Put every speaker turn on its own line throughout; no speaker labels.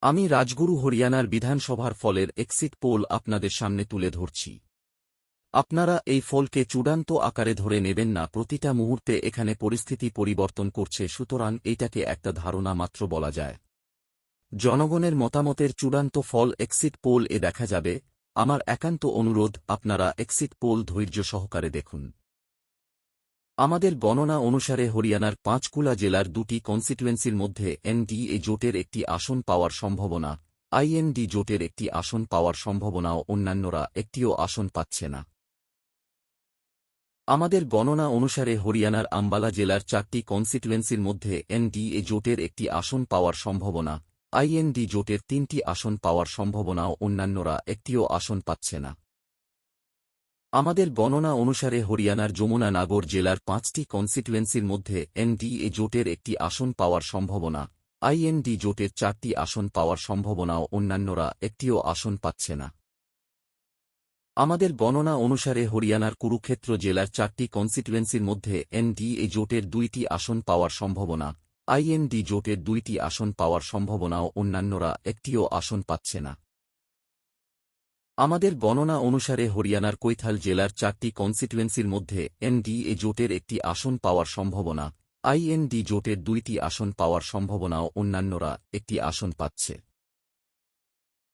আমি রাজগুরু হরিয়ানার বিধানসভার ফলের এক্সিট পোল আপনাদের সামনে তুলে ধরছি। আপনারা এই ফলকে চূড়ান্ত আকারে ধরে নেবেন না, প্রতিটা মুহূর্তে এখানে পরিস্থিতি পরিবর্তন করছে, সুতরাং এইটাকে একটা ধারণা মাত্র বলা যায়। জনগণের মতামতের চূড়ান্ত ফল এক্সিট পোল এ দেখা যাবে। আমার একান্ত অনুরোধ, আপনারা এক্সিট পোল ধৈর্য সহকারে দেখুন। আমাদের গণনা অনুসারে হরিয়ানার পাঁচকুলা জেলার দুটি কনস্টিটুয়েন্সির মধ্যে এনডিএ জোটের একটি আসন পাওয়ার সম্ভাবনা, আইএনডি জোটের একটি আসন পাওয়ার সম্ভাবনা ও অন্যান্যরা একটিও আসন পাচ্ছে না। আমাদের গণনা অনুসারে হরিয়ানার আম্বালা জেলার চারটি কনস্টিটুয়েন্সির মধ্যে এনডিএ জোটের একটি আসন পাওয়ার সম্ভাবনা, আইএনডি জোটের 3টি আসন পাওয়ার সম্ভাবনা ও অন্যান্যরা একটিও আসন পাচ্ছে না। আমাদের গণনা অনুসারে হরিয়ানার যমুনানগর জেলার 5টি কনস্টিটুয়েন্সির মধ্যে এনডিএ জোটের একটি আসন পাওয়ার সম্ভাবনা, আইএনডি জোটের 4টি আসন পাওয়ার সম্ভাবনা ও অন্যান্যরা একটিও আসন পাচ্ছে না। আমাদের গণনা অনুসারে হরিয়ানার কুরুক্ষেত্র জেলার 4টি কনস্টিটুয়েন্সির মধ্যে এনডিএ জোটের 2টি আসন পাওয়ার সম্ভাবনা, আইএনডি জোটের 2টি আসন পাওয়ার সম্ভাবনা ও অন্যান্যরা একটিও আসন পাচ্ছে না। আমাদের গণনা অনুসারে হরিয়ানার কৈথাল জেলার 4টি কনস্টিটুয়েন্সির মধ্যে এনডিএ জোটের একটি আসন পাওয়ার সম্ভাবনা, আইএনডি জোটের 2টি আসন পাওয়ার সম্ভাবনা ও অন্যান্যরা একটি আসন পাচ্ছে।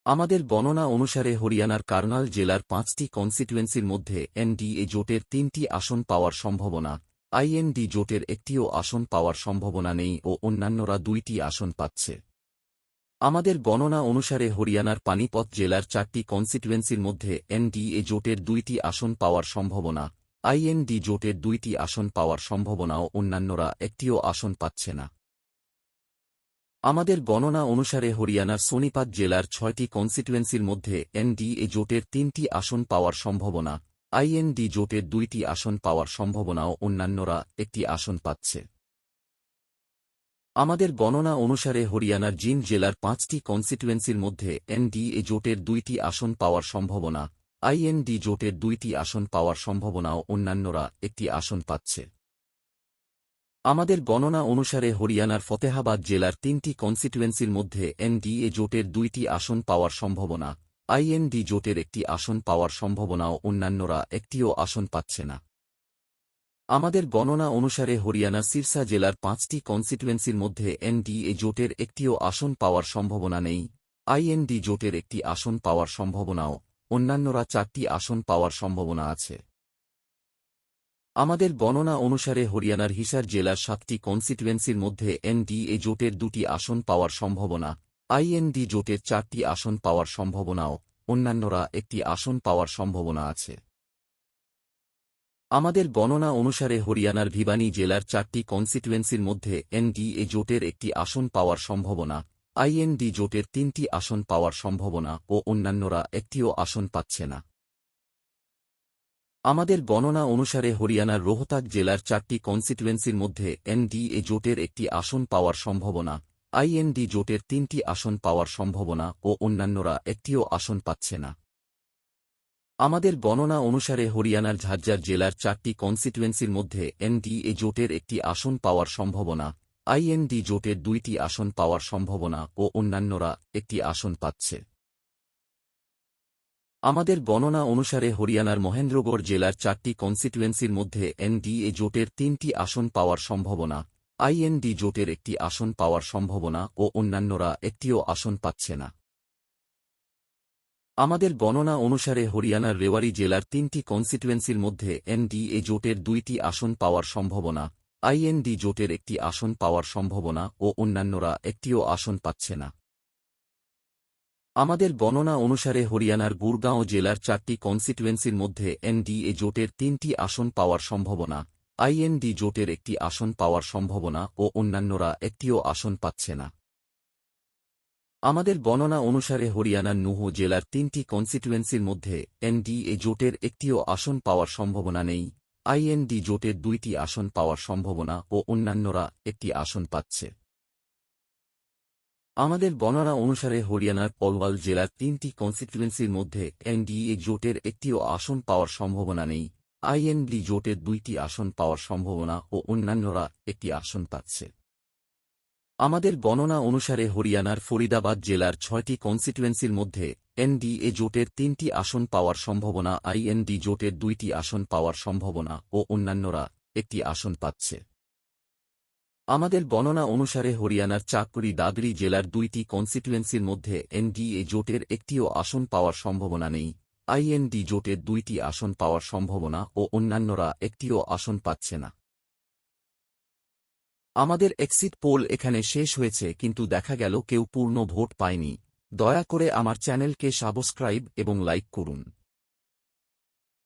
আমাদের গণনা অনুসারে হরিয়ানার কার্নাল জেলার 5টি কনস্টিটুয়েন্সির মধ্যে এনডিএ জোটের 3টি আসন পাওয়ার সম্ভাবনা, আইএনডি জোটের একটিও আসন পাওয়ার সম্ভাবনা নেই ও অন্যান্যরা 2টি আসন পাচ্ছে। আমাদের গণনা অনুসারে হরিয়ানার পানিপত জেলার 4টি কনস্টিটুয়েন্সির মধ্যে এনডিএ জোটের 2টি আসন পাওয়ার সম্ভাবনা, আইএনডি জোটের 2টি আসন পাওয়ার সম্ভাবনা ও অন্যান্যরা একটিও আসন পাচ্ছে না। আমাদের গণনা অনুসারে হরিয়ানার সোনিপত জেলার 6টি কনস্টিটুয়েন্সির মধ্যে এনডিএ জোটের 3টি আসন পাওয়ার সম্ভাবনা, আইএনডি জোটের 2টি আসন পাওয়ার সম্ভাবনা ও অন্যান্যরা একটি আসন পাচ্ছে। আমাদের গণনা অনুসারে হরিয়ানার জিন্দ জেলার 5টি কনস্টিটুয়েন্সির মধ্যে এনডিএ জোটের 2টি আসন পাওয়ার সম্ভাবনা, আইএনডি জোটের 2টি আসন পাওয়ার সম্ভাবনা ও অন্যান্যরা একটি আসন পাচ্ছে। আমাদের গণনা অনুসারে হরিয়ানার ফতেহাবাদ জেলার 3টি কনস্টিটুয়েন্সির মধ্যে এনডিএ জোটের 2টি আসন পাওয়ার সম্ভাবনা, আইএনডি জোটের একটি আসন পাওয়ার সম্ভাবনা ও অন্যান্যরা একটিও আসন পাচ্ছে না। আমাদের গণনা অনুসারে হরিয়ানার সিরসা জেলার 5টি কনস্টিটুয়েন্সির মধ্যে এনডিএ জোটের একটিও আসন পাওয়ার সম্ভাবনা নেই, আইএনডি জোটের একটি আসন পাওয়ার সম্ভাবনাও, অন্যান্যরা 4টি আসন পাওয়ার সম্ভাবনা আছে। আমাদের গণনা অনুসারে হরিয়ানার হিসার জেলার 7টি কনস্টিটুয়েন্সির মধ্যে এনডিএ জোটের 2টি আসন পাওয়ার সম্ভাবনা, আইএনডি জোটের 4টি আসন পাওয়ার সম্ভাবনাও, অন্যান্যরা একটি আসন পাওয়ার সম্ভাবনা আছে। আমাদের গণনা অনুসারে হরিয়ানার ভিবানী জেলার 4টি কনস্টিটুয়েন্সির মধ্যে এনডিএ জোটের একটি আসন পাওয়ার সম্ভাবনা, আইএনডি জোটের 3টি আসন পাওয়ার সম্ভাবনা ও অন্যান্যরা একটিও আসন পাচ্ছে না। আমাদের গণনা অনুসারে হরিয়ানার রোহতাক জেলার 4টি কনস্টিটুয়েন্সির মধ্যে এনডিএ জোটের একটি আসন পাওয়ার সম্ভাবনা, আইএনডি জোটের 3টি আসন পাওয়ার সম্ভাবনা ও অন্যান্যরা একটিও আসন পাচ্ছে না। আমাদের গণনা অনুসারে হরিয়ানার ঝাজ্জার জেলার 4টি কনস্টিটুয়েন্সির মধ্যে এনডিএ জোটের একটি আসন পাওয়ার সম্ভাবনা, আইএনডি জোটের 2টি আসন পাওয়ার সম্ভাবনা ও অন্যান্যরা একটি আসন পাচ্ছে। আমাদের গণনা অনুসারে হরিয়ানার মহেন্দ্রগড় জেলার 4টি কনস্টিটুয়েন্সির মধ্যে এনডিএ জোটের 3টি আসন পাওয়ার সম্ভাবনা, আইএনডি জোটের একটি আসন পাওয়ার সম্ভাবনা ও অন্যান্যরা একটিও আসন পাচ্ছে না। আমাদের গণনা অনুসারে হরিয়ানার রেওয়ারি জেলার 3টি কনস্টিটুয়েন্সির মধ্যে এনডিএ জোটের 2টি আসন পাওয়ার সম্ভাবনা, আইএনডি জোটের একটি আসন পাওয়ার সম্ভাবনা ও অন্যান্যরা একটিও আসন পাচ্ছে না। আমাদের গণনা অনুসারে হরিয়ানার গুরগাঁও জেলার 4টি কনস্টিটুয়েন্সির মধ্যে এনডিএ জোটের 3টি আসন পাওয়ার সম্ভাবনা, আইএনডি জোটের একটি আসন পাওয়ার সম্ভাবনা ও অন্যান্যরা একটিও আসন পাচ্ছে না। আমাদের গণনা অনুসারে হরিয়ানার নুহ জেলার 3টি কনস্টিটুয়েন্সির মধ্যে এনডিএ জোটের একটিও আসন পাওয়ার সম্ভাবনা নেই, আইএনডি জোটের 2টি আসন পাওয়ার সম্ভাবনা ও অন্যান্যরা একটি আসন পাচ্ছে। আমাদের গণনা অনুসারে হরিয়ানার পলওয়াল জেলার 3টি কনস্টিটুয়েন্সির মধ্যে এনডিএ জোটের একটিও আসন পাওয়ার সম্ভাবনা নেই, আইএনডি জোটের 2টি আসন পাওয়ার সম্ভাবনা ও অন্যান্যরা একটি আসন পাচ্ছে। আমাদের গণনা অনুসারে হরিয়ানার ফরিদাবাদ জেলার 6টি কনস্টিটুয়েন্সির মধ্যে এনডিএ জোটের 3টি আসন পাওয়ার সম্ভাবনা, আইএনডি জোটের 2টি আসন পাওয়ার সম্ভাবনা ও অন্যান্যরা একটি আসন পাচ্ছে। আমাদের গণনা অনুসারে হরিয়ানার চাকুরি দাদরি জেলার 2টি কনস্টিটুয়েন্সির মধ্যে এনডিএ জোটের একটিও আসন পাওয়ার সম্ভাবনা নেই, আইএনডি জোটের 2টি আসন পাওয়ার সম্ভাবনা ও অন্যান্যরা একটিও আসন পাচ্ছে না। আমাদের এক্সিট পোল এখানে শেষ হয়েছে, কিন্তু দেখা গেল কেউ পূর্ণ ভোট পায়নি। দয়া করে আমার চ্যানেলকে সাবস্ক্রাইব এবং লাইক করুন।